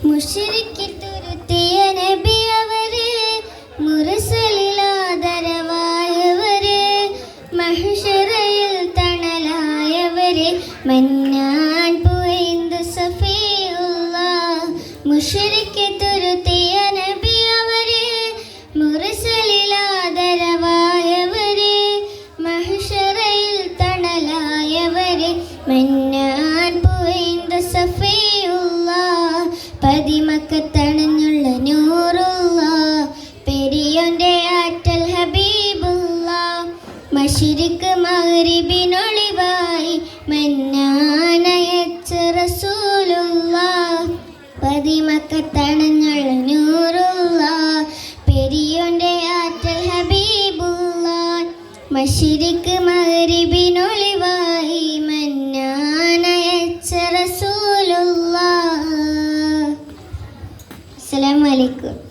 മുശ്രിക്ക് തുരുത്തിയ നബി അവര്, മുർസലിലാദരവായവര്, മഹ്ശറയിൽ തണലായവര്, മന്നാൻ പുഐന്ദു സഫീഉല്ലാഹ്. മുശ്രിക്ക് തുരുത്തിയ നബി അവര്, മുർസലിലാദരവായവര്, മഹ്ശറയിൽ തണലായവര്, മന്നാൻ പുഐന്ദു സഫീഉല്ലാഹ്. പതിമക്കത്തണഞ്ഞുള്ള നൂറുല്ലാഹ്, പെരിയോന്റെ ആറ്റൽ ഹബീബുല്ലാഹ്. മശ്രിക്ക് മഗ്രിബിനൊളിവായി മന്നാനയച്ച റസൂലുള്ളാഹ്. പതിമക്കത്തണഞ്ഞുള്ള നൂറുല്ലാഹ്, പെരിയോന്റെ ആറ്റൽ ഹബീബുല്ലാഹ്. മശ്രിക്ക് മഗ്രിബിനൊളിവായി മന്നാനയച്ച റസൂലുള്ളാഹ്. അസ്സലാമു അലൈക്കും.